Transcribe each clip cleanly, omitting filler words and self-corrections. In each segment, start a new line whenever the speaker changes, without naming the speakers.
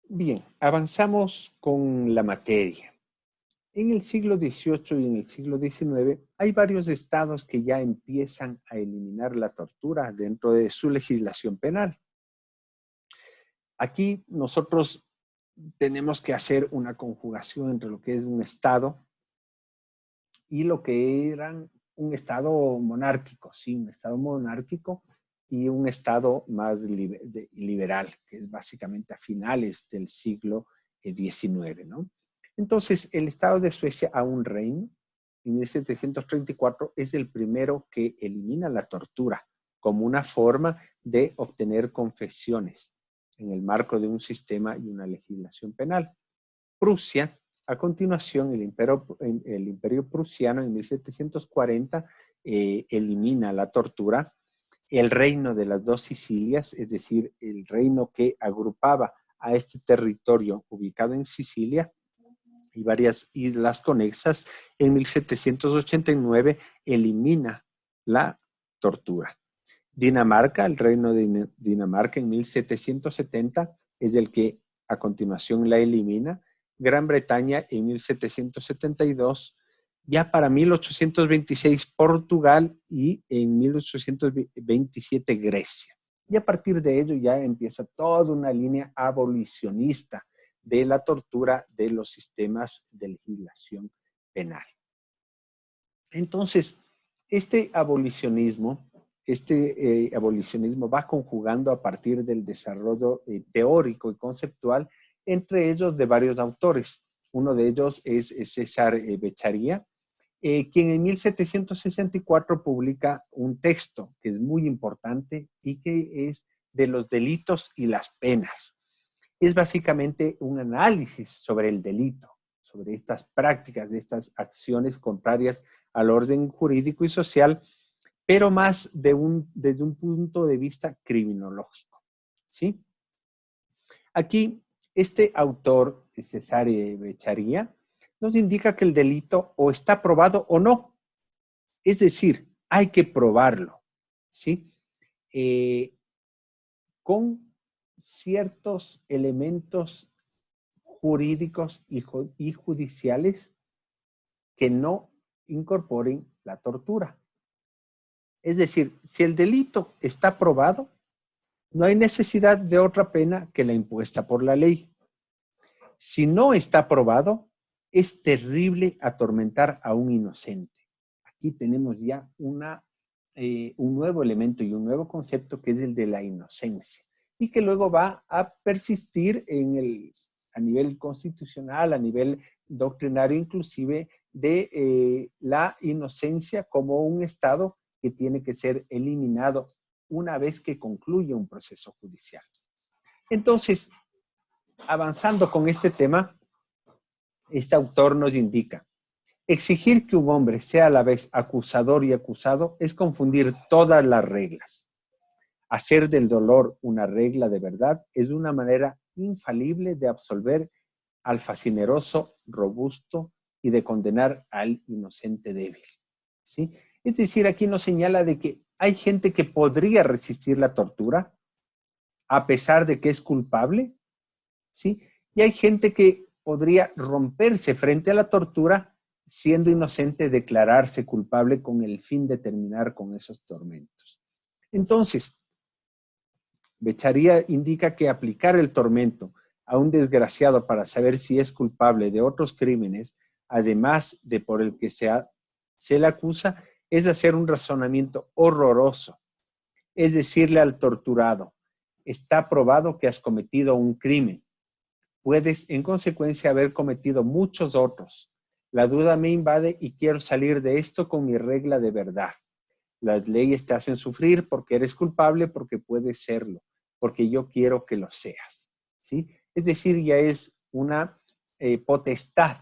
Bien, avanzamos con la materia. En el siglo XVIII y en el siglo XIX hay varios estados que ya empiezan a eliminar la tortura dentro de su legislación penal. Aquí nosotros tenemos que hacer una conjugación entre lo que es un estado y lo que eran un estado monárquico, sí, un estado monárquico y un estado más liberal, que es básicamente a finales del siglo XIX, ¿no? Entonces, el estado de Suecia a un reino, en 1734, es el primero que elimina la tortura como una forma de obtener confesiones en el marco de un sistema y una legislación penal. Prusia, a continuación, el imperio prusiano en 1740 elimina la tortura. El reino de las dos Sicilias, es decir, el reino que agrupaba a este territorio ubicado en Sicilia y varias islas conexas, en 1789 elimina la tortura. Dinamarca, el reino de Dinamarca en 1770 es el que a continuación la elimina. Gran Bretaña en 1772, ya para 1826 Portugal y en 1827 Grecia. Y a partir de ello ya empieza toda una línea abolicionista de la tortura de los sistemas de legislación penal. Entonces, este abolicionismo va conjugando a partir del desarrollo teórico y conceptual, entre ellos de varios autores. Uno de ellos es César Beccaria, quien en 1764 publica un texto que es muy importante y que es de los delitos y las penas. Es básicamente un análisis sobre el delito, sobre estas prácticas, de estas acciones contrarias al orden jurídico y social, pero más desde un punto de vista criminológico, ¿sí? Aquí, este autor, Cesare Beccaria, nos indica que el delito o está probado o no. Es decir, hay que probarlo, ¿sí? Con ciertos elementos jurídicos y judiciales que no incorporen la tortura. Es decir, si el delito está probado, no hay necesidad de otra pena que la impuesta por la ley. Si no está probado, es terrible atormentar a un inocente. Aquí tenemos ya un nuevo elemento y un nuevo concepto que es el de la inocencia y que luego va a persistir a nivel constitucional, a nivel doctrinario inclusive, de la inocencia como un estado que tiene que ser eliminado una vez que concluye un proceso judicial. Entonces, avanzando con este tema, este autor nos indica: exigir que un hombre sea a la vez acusador y acusado es confundir todas las reglas. Hacer del dolor una regla de verdad es una manera infalible de absolver al facineroso robusto y de condenar al inocente débil. ¿Sí? Es decir, aquí nos señala de que hay gente que podría resistir la tortura a pesar de que es culpable, ¿sí? Y hay gente que podría romperse frente a la tortura siendo inocente, declararse culpable con el fin de terminar con esos tormentos. Entonces, Beccaria indica que aplicar el tormento a un desgraciado para saber si es culpable de otros crímenes, además de por el que se le acusa, es hacer un razonamiento horroroso. Es decirle al torturado: está probado que has cometido un crimen. Puedes, en consecuencia, haber cometido muchos otros. La duda me invade y quiero salir de esto con mi regla de verdad. Las leyes te hacen sufrir porque eres culpable, porque puedes serlo, porque yo quiero que lo seas, ¿sí? Es decir, ya es una potestad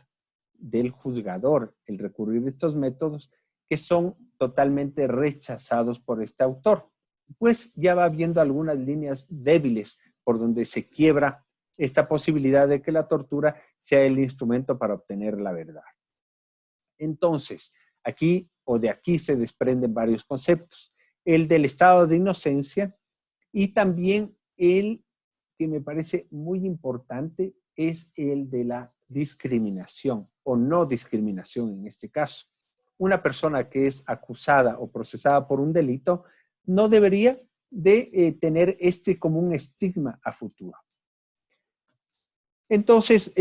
del juzgador el recurrir a estos métodos que son totalmente rechazados por este autor. Pues ya va viendo algunas líneas débiles por donde se quiebra esta posibilidad de que la tortura sea el instrumento para obtener la verdad. Entonces, aquí o de aquí se desprenden varios conceptos. El del estado de inocencia y también el que me parece muy importante es el de la discriminación o no discriminación en este caso. Una persona que es acusada o procesada por un delito no debería de tener este como un estigma a futuro. Entonces,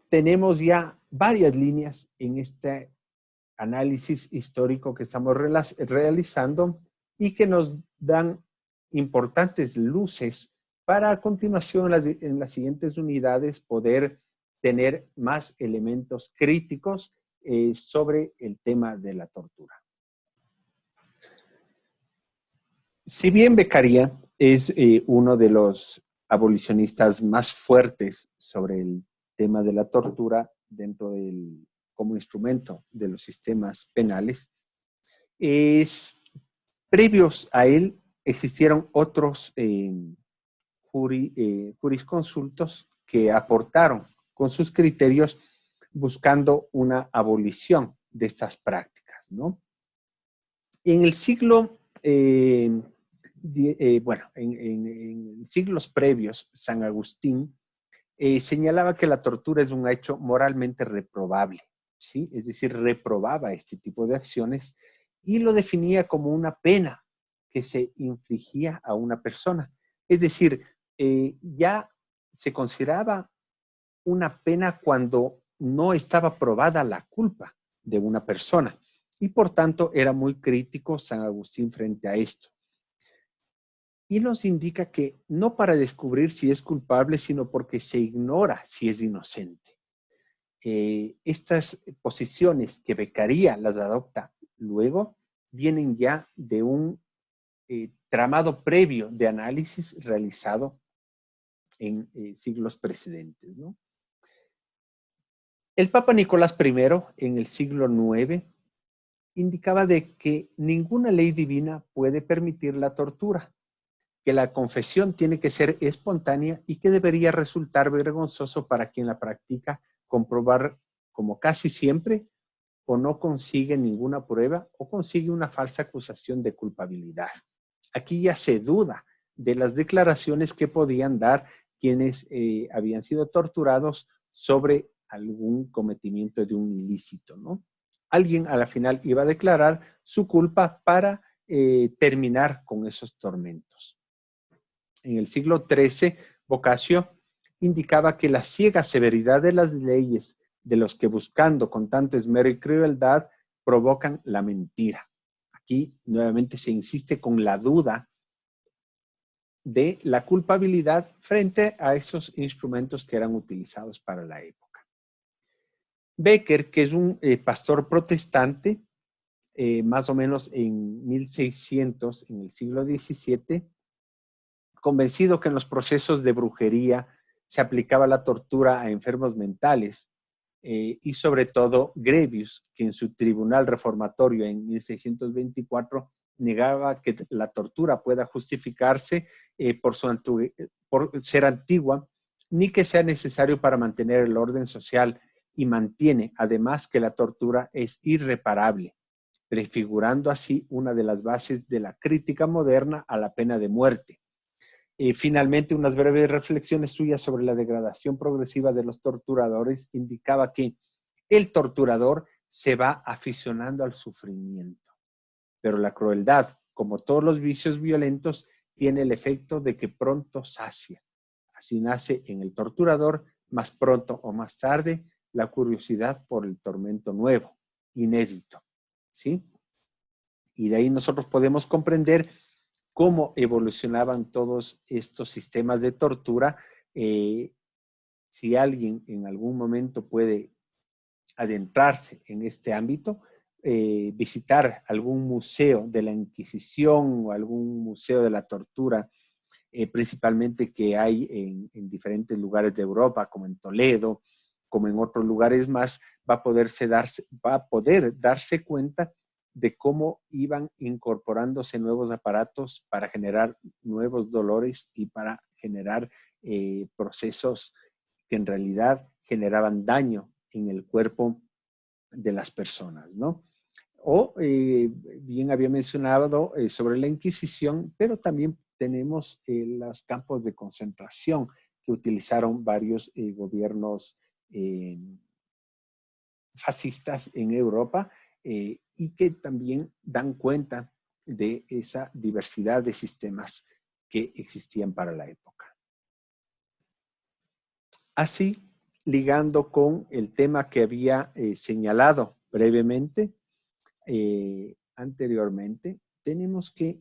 tenemos ya varias líneas en este análisis histórico que estamos realizando y que nos dan importantes luces para a continuación en las siguientes unidades poder tener más elementos críticos sobre el tema de la tortura. Si bien Beccaria es uno de los abolicionistas más fuertes sobre el tema de la tortura dentro del, como instrumento de los sistemas penales, previos a él existieron otros jurisconsultos que aportaron con sus criterios buscando una abolición de estas prácticas, ¿no? En el siglo, en siglos previos, San Agustín señalaba que la tortura es un hecho moralmente reprobable, ¿sí? Es decir, reprobaba este tipo de acciones y lo definía como una pena que se infligía a una persona. Es decir, ya se consideraba una pena cuando no estaba probada la culpa de una persona. Y por tanto era muy crítico San Agustín frente a esto. Y nos indica que no para descubrir si es culpable, sino porque se ignora si es inocente. Estas posiciones que Beccaria las adopta luego vienen ya de un tramado previo de análisis realizado en siglos precedentes, ¿no? El Papa Nicolás I, en el siglo IX, indicaba de que ninguna ley divina puede permitir la tortura, que la confesión tiene que ser espontánea y que debería resultar vergonzoso para quien la practica comprobar, como casi siempre, o no consigue ninguna prueba o consigue una falsa acusación de culpabilidad. Aquí ya se duda de las declaraciones que podían dar quienes habían sido torturados sobre algún cometimiento de un ilícito, ¿no? Alguien a la final iba a declarar su culpa para terminar con esos tormentos. En el siglo XIII, Boccaccio indicaba que la ciega severidad de las leyes de los que buscando con tanto esmero y crueldad provocan la mentira. Aquí nuevamente se insiste con la duda de la culpabilidad frente a esos instrumentos que eran utilizados para la época. Becker, que es un pastor protestante, más o menos en 1600, en el siglo XVII, convencido que en los procesos de brujería se aplicaba la tortura a enfermos mentales, y sobre todo Grevius, que en su tribunal reformatorio en 1624 negaba que la tortura pueda justificarse por ser antigua, ni que sea necesario para mantener el orden social, y mantiene además que la tortura es irreparable, prefigurando así una de las bases de la crítica moderna a la pena de muerte. Finalmente, unas breves reflexiones suyas sobre la degradación progresiva de los torturadores indicaba que el torturador se va aficionando al sufrimiento, pero la crueldad, como todos los vicios violentos, tiene el efecto de que pronto sacia. Así nace en el torturador, más pronto o más tarde, la curiosidad por el tormento nuevo, inédito, ¿sí? Y de ahí nosotros podemos comprender cómo evolucionaban todos estos sistemas de tortura. Si alguien en algún momento puede adentrarse en este ámbito, visitar algún museo de la Inquisición o algún museo de la tortura, principalmente que hay en diferentes lugares de Europa, como en Toledo, como en otros lugares más, va a poder darse cuenta de cómo iban incorporándose nuevos aparatos para generar nuevos dolores y para generar procesos que en realidad generaban daño en el cuerpo de las personas, ¿no? Bien había mencionado sobre la Inquisición, pero también tenemos los campos de concentración que utilizaron varios gobiernos fascistas en Europa y que también dan cuenta de esa diversidad de sistemas que existían para la época. Así, ligando con el tema que había señalado brevemente anteriormente, tenemos que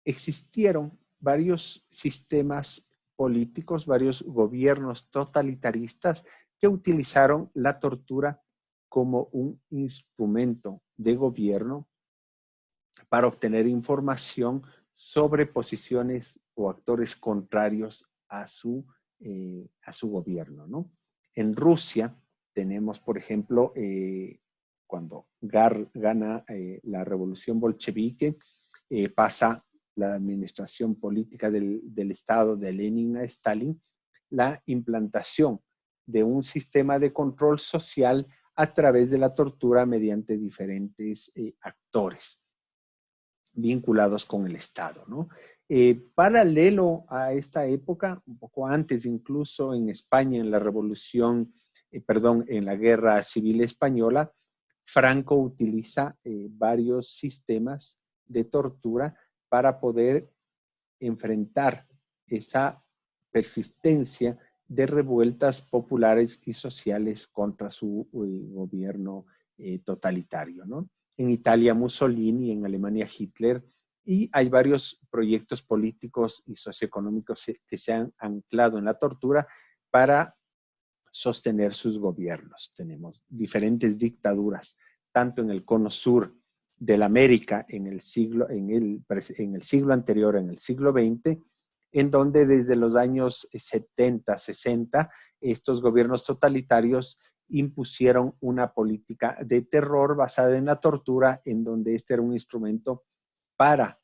existieron varios sistemas políticos, varios gobiernos totalitaristas que utilizaron la tortura como un instrumento de gobierno para obtener información sobre posiciones o actores contrarios a su gobierno, ¿no? En Rusia tenemos, por ejemplo, cuando gana la revolución bolchevique, pasa la administración política del Estado de Lenin a Stalin, la implantación de un sistema de control social a través de la tortura mediante diferentes actores vinculados con el Estado, ¿no? Paralelo a esta época, un poco antes incluso en España, en la revolución, en la guerra civil española, Franco utiliza varios sistemas de tortura para poder enfrentar esa persistencia de revueltas populares y sociales contra su gobierno totalitario, ¿no? En Italia Mussolini, en Alemania Hitler, y hay varios proyectos políticos y socioeconómicos que se han anclado en la tortura para sostener sus gobiernos. Tenemos diferentes dictaduras, tanto en el cono sur de la América en el siglo anterior, en el siglo XX, en donde desde los años 70, 60, estos gobiernos totalitarios impusieron una política de terror basada en la tortura, en donde este era un instrumento para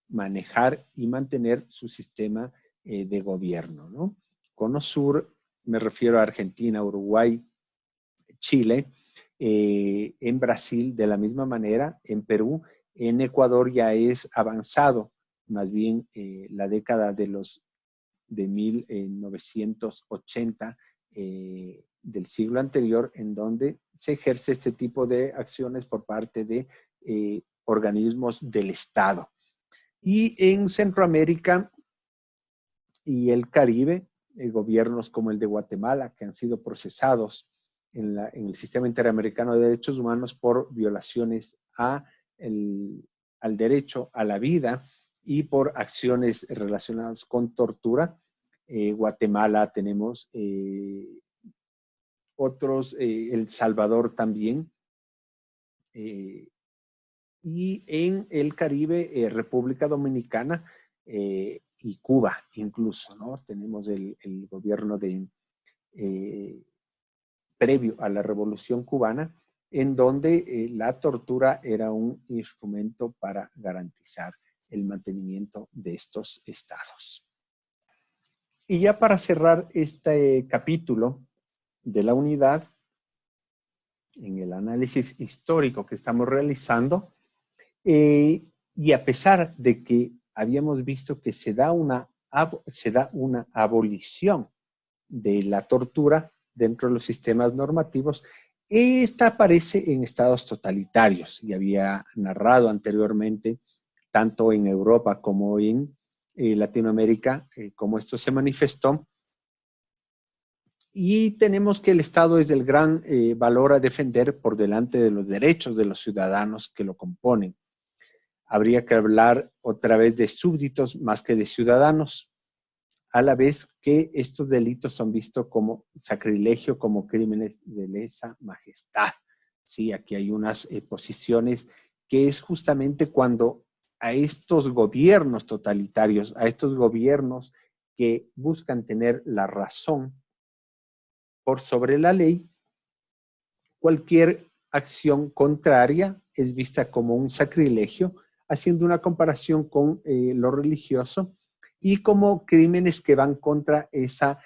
manejar y mantener su sistema de gobierno, ¿no? Cono sur, me refiero a Argentina, Uruguay, Chile, en Brasil de la misma manera, en Perú, en Ecuador ya es avanzado, más bien la década de 1980 del siglo anterior, en donde se ejerce este tipo de acciones por parte de organismos del Estado. Y en Centroamérica y el Caribe, gobiernos como el de Guatemala, que han sido procesados en el sistema interamericano de derechos humanos por violaciones al derecho a la vida y por acciones relacionadas con tortura. Guatemala tenemos otros, El Salvador también. Y en el Caribe, República Dominicana y Cuba incluso, ¿no? Tenemos el gobierno previo a la Revolución Cubana, en donde la tortura era un instrumento para garantizar el mantenimiento de estos estados. Y ya para cerrar este capítulo de la unidad, en el análisis histórico que estamos realizando, y a pesar de que habíamos visto que se da una abolición de la tortura dentro de los sistemas normativos, esta aparece en estados totalitarios y había narrado anteriormente, tanto en Europa como en Latinoamérica, cómo esto se manifestó. Y tenemos que el Estado es el gran valor a defender por delante de los derechos de los ciudadanos que lo componen. Habría que hablar otra vez de súbditos más que de ciudadanos, a la vez que estos delitos son vistos como sacrilegio, como crímenes de lesa majestad. Sí, aquí hay unas posiciones que es justamente cuando a estos gobiernos totalitarios, a estos gobiernos que buscan tener la razón por sobre la ley, cualquier acción contraria es vista como un sacrilegio, haciendo una comparación con lo religioso y como crímenes que van contra esa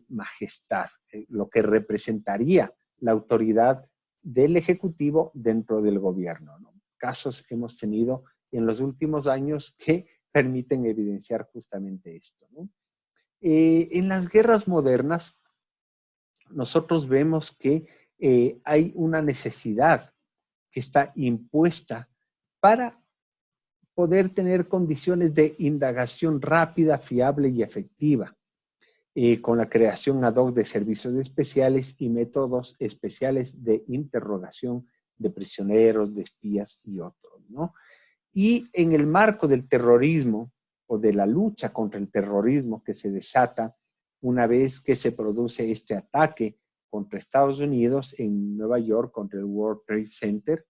majestad, lo que representaría la autoridad del Ejecutivo dentro del gobierno, ¿no? Casos hemos tenido en los últimos años que permiten evidenciar justamente esto, ¿no? En las guerras modernas, nosotros vemos que hay una necesidad que está impuesta para poder tener condiciones de indagación rápida, fiable y efectiva, con la creación ad hoc de servicios especiales y métodos especiales de interrogación de prisioneros, de espías y otros, ¿no? Y en el marco del terrorismo o de la lucha contra el terrorismo que se desata una vez que se produce este ataque contra Estados Unidos en Nueva York, contra el World Trade Center,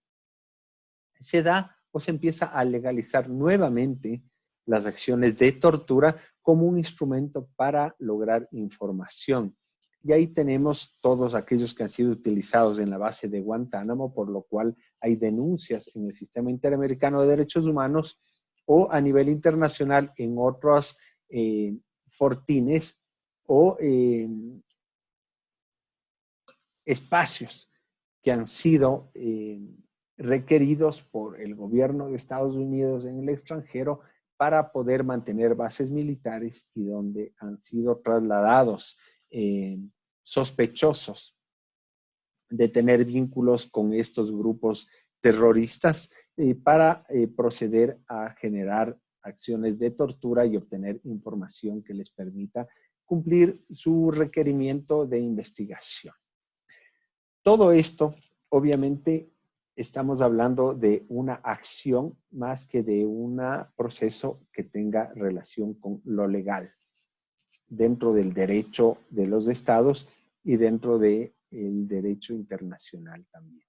se da o se empieza a legalizar nuevamente las acciones de tortura como un instrumento para lograr información. Y ahí tenemos todos aquellos que han sido utilizados en la base de Guantánamo, por lo cual hay denuncias en el Sistema Interamericano de Derechos Humanos o a nivel internacional en otros fortines o espacios que han sido requeridos por el gobierno de Estados Unidos en el extranjero para poder mantener bases militares y donde han sido trasladados sospechosos de tener vínculos con estos grupos terroristas para proceder a generar acciones de tortura y obtener información que les permita cumplir su requerimiento de investigación. Todo esto, obviamente, estamos hablando de una acción más que de un proceso que tenga relación con lo legal, dentro del derecho de los estados y dentro del derecho internacional también.